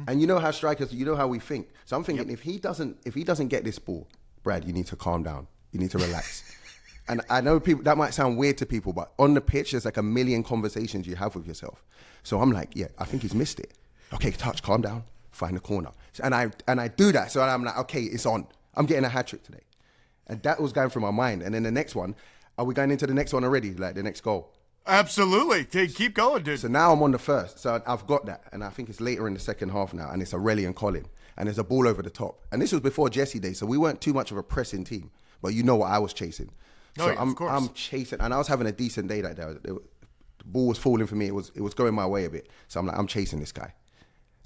And you know how strikers, you know how we think. So I'm thinking, if he doesn't get this ball, Brad, you need to calm down. You need to relax. And I know people that might sound weird to people, but on the pitch, there's like a million conversations you have with yourself. So I'm like, I think he's missed it. Okay, touch, calm down, find the corner. And I do that. So I'm like, okay, it's on. I'm getting a hat trick today. And that was going through my mind. And then the next one, are we going into the next one already? Like the next goal? Absolutely. Keep going, dude. So now I'm on the first. So I've got that. And I think it's later in the second half now. And it's Aurelian Colin. And there's a ball over the top. And this was before Jesse Day. So we weren't too much of a pressing team. But you know what I was chasing. So I'm chasing. And I was having a decent day that day. The ball was falling for me. It was going my way a bit. So I'm like, I'm chasing this guy.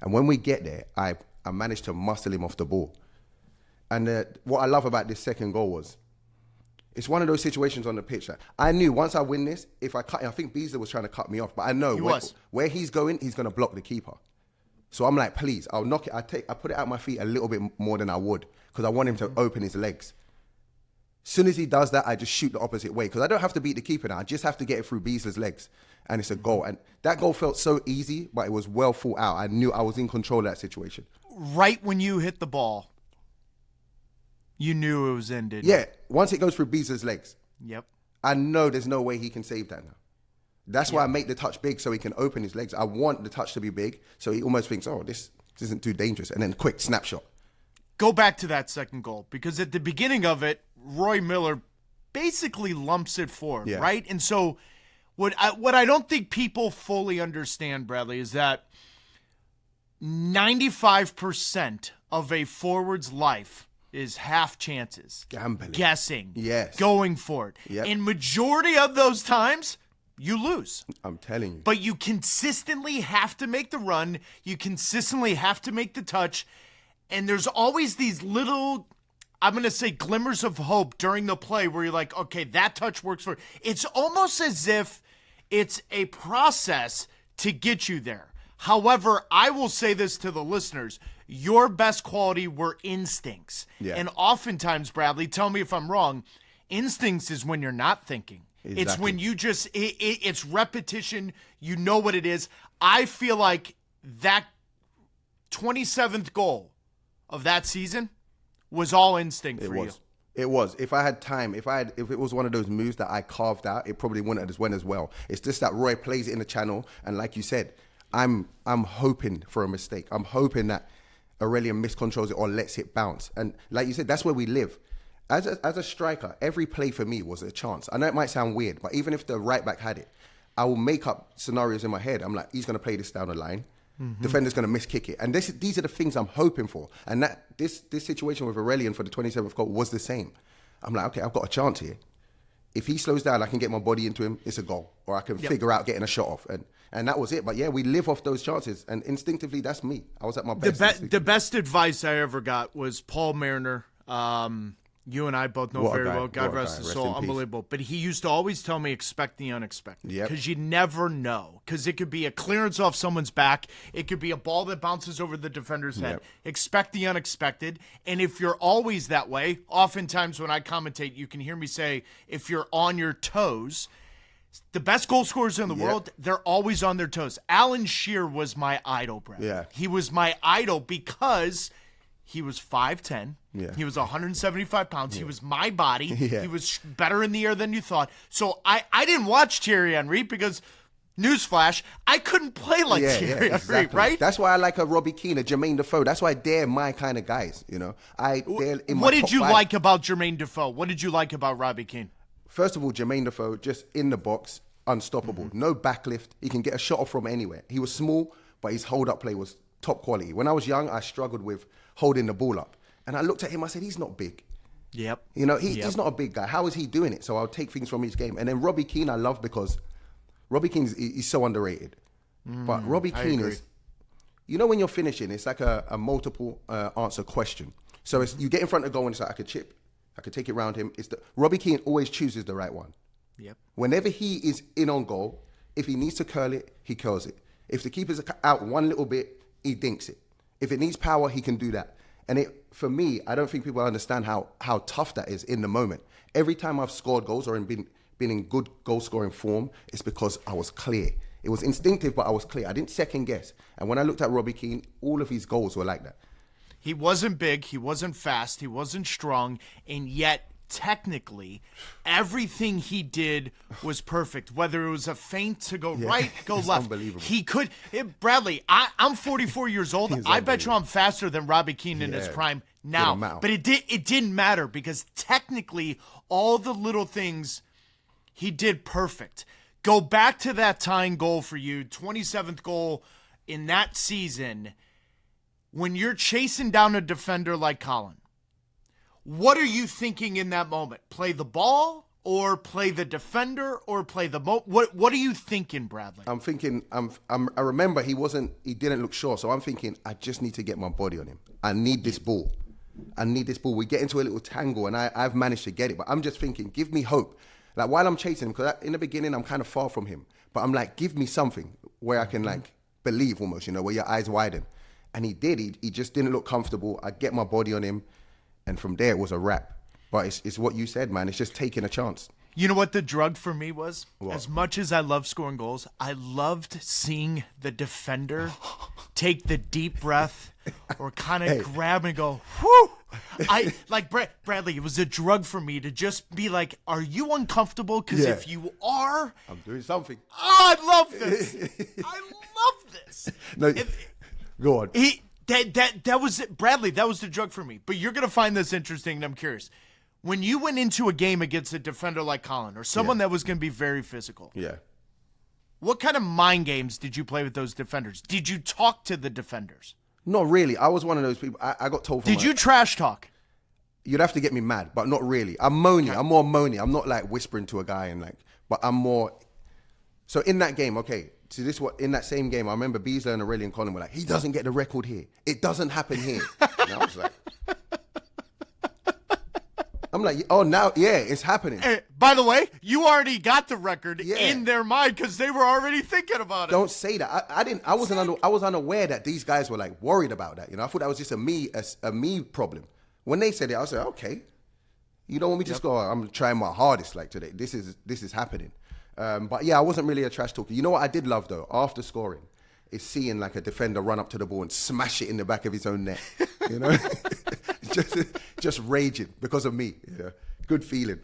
And when we get there, I managed to muscle him off the ball. And what I love about this second goal was, it's one of those situations on the pitch that I knew once I win this, if I cut him, I think Beasley was trying to cut me off, but I know where he's going to block the keeper. So I'm like, please, I'll knock it. I put it out my feet a little bit more than I would because I want him to open his legs. As soon as he does that, I just shoot the opposite way because I don't have to beat the keeper now. I just have to get it through Beasley's legs, and it's a goal. And that goal felt so easy, but it was well thought out. I knew I was in control of that situation. Right when you hit the ball, you knew it was ended. Yeah, once it goes through Beasley's legs. Yep. I know there's no way he can save that now. That's why I make the touch big so he can open his legs. I want the touch to be big so he almost thinks, oh, this isn't too dangerous. And then quick snapshot. Go back to that second goal because at the beginning of it, Roy Miller basically lumps it forward, right? And so what I don't think people fully understand, Bradley, is that 95% of a forward's life is half chances. Gambling. Guessing. Yes. Going for it. Yep. In majority of those times, you lose. I'm telling you. But you consistently have to make the run. You consistently have to make the touch. And there's always these little, I'm going to say, glimmers of hope during the play where you're like, okay, that touch works for it. It's almost as if it's a process to get you there. However, I will say this to the listeners. Your best quality were instincts. Yeah. And oftentimes, Bradley, tell me if I'm wrong, instincts is when you're not thinking. Exactly. It's when you just, it's repetition. You know what it is. I feel like that 27th goal of that season was all instinct for you. It was. If I had time, if it was one of those moves that I carved out, it probably wouldn't have went as well. It's just that Roy plays it in the channel. And like you said, I'm hoping for a mistake. I'm hoping that Aurelian miscontrols it or lets it bounce. And like you said, that's where we live. As a striker, every play for me was a chance. I know it might sound weird, but even if the right back had it, I will make up scenarios in my head. I'm like, he's going to play this down the line. Mm-hmm. Defender's going to miss kick it. And these are the things I'm hoping for. And that this situation with Aurelian for the 27th goal was the same. I'm like, okay, I've got a chance here. If he slows down, I can get my body into him, it's a goal. Or I can figure out getting a shot off. And that was it. But yeah, we live off those chances. And instinctively, that's me. I was at my best. The best advice I ever got was Paul Mariner. You and I both know very well. God rest his soul. Unbelievable. But he used to always tell me, expect the unexpected. Because you never know. Because it could be a clearance off someone's back. It could be a ball that bounces over the defender's head. Expect the unexpected. And if you're always that way, oftentimes when I commentate, you can hear me say, if you're on your toes, the best goal scorers in the world, they're always on their toes. Alan Shearer was my idol, Brad. Yeah. He was my idol because he was 5'10". Yeah. He was 175 pounds. Yeah. He was my body. Yeah. He was better in the air than you thought. So I didn't watch Thierry Henry because, newsflash, I couldn't play like Thierry Henry, right? That's why I like a Robbie Keane, a Jermaine Defoe. That's why they're my kind of guys, you know. What did you like about Jermaine Defoe? What did you like about Robbie Keane? First of all, Jermaine Defoe, just in the box, unstoppable. Mm-hmm. No backlift. He can get a shot off from anywhere. He was small, but his hold-up play was top quality. When I was young, I struggled with holding the ball up. And I looked at him, I said, he's not big. Yep. You know, he's not a big guy. How is he doing it? So I'll take things from his game. And then Robbie Keane I love because Robbie Keane is so underrated. But Robbie Keane is, you know when you're finishing, it's like a multiple answer question. So it's, you get in front of goal and it's like, I could chip. I could take it around him. Robbie Keane always chooses the right one. Yep. Whenever he is in on goal, if he needs to curl it, he curls it. If the keeper's out one little bit, he dinks it. If it needs power, he can do that. And for me, I don't think people understand how tough that is in the moment. Every time I've scored goals or been in good goal-scoring form, it's because I was clear. It was instinctive, but I was clear. I didn't second guess. And when I looked at Robbie Keane, all of his goals were like that. He wasn't big, he wasn't fast, he wasn't strong, and yet technically everything he did was perfect. Whether it was a feint to go right, go left. Unbelievable. He could. Bradley, I'm 44 years old. I bet you I'm faster than Robbie Keane in his prime now. But it didn't matter because technically all the little things he did perfect. Go back to that tying goal for you, 27th goal in that season. When you're chasing down a defender like Colin, what are you thinking in that moment? Play the ball or play the defender or play the what are you thinking, Bradley? I'm thinking, I remember he didn't look sure. So I'm thinking, I just need to get my body on him. I need this ball. We get into a little tangle and I've managed to get it. But I'm just thinking, give me hope. Like while I'm chasing him, because in the beginning, I'm kind of far from him. But I'm like, give me something where I can like believe almost, where your eyes widen. And he did. He just didn't look comfortable. I get my body on him. And from there, it was a wrap. But it's what you said, man. It's just taking a chance. You know what the drug for me was? What? As much as I love scoring goals, I loved seeing the defender take the deep breath or kind of grab and go, whew. I like Bradley, it was a drug for me to just be like, are you uncomfortable? Because if you are, I'm doing something. Oh, I love this. I love this. No, go on. That was it. Bradley, that was the drug for me. But you're going to find this interesting, and I'm curious. When you went into a game against a defender like Colin or someone that was going to be very physical, what kind of mind games did you play with those defenders? Did you talk to the defenders? Not really. I was one of those people. I got told. Did you trash talk? You'd have to get me mad, but not really. I'm moany. Okay. I'm more moany. I'm not like whispering to a guy and like, but I'm more. So in that game, in that same game, I remember Beasley and Aurelian Colin were like, he doesn't get the record here. It doesn't happen here. And I was like, it's happening. Hey, by the way, you already got the record in their mind because they were already thinking about it. Don't say that. I was unaware that these guys were like worried about that. I thought that was just a me problem. When they said it, I was like, okay, you don't want me to just go, I'm trying my hardest like today. This is happening. But yeah, I wasn't really a trash talker. You know what I did love though, after scoring, is seeing like a defender run up to the ball and smash it in the back of his own net. just raging because of me. Good feeling.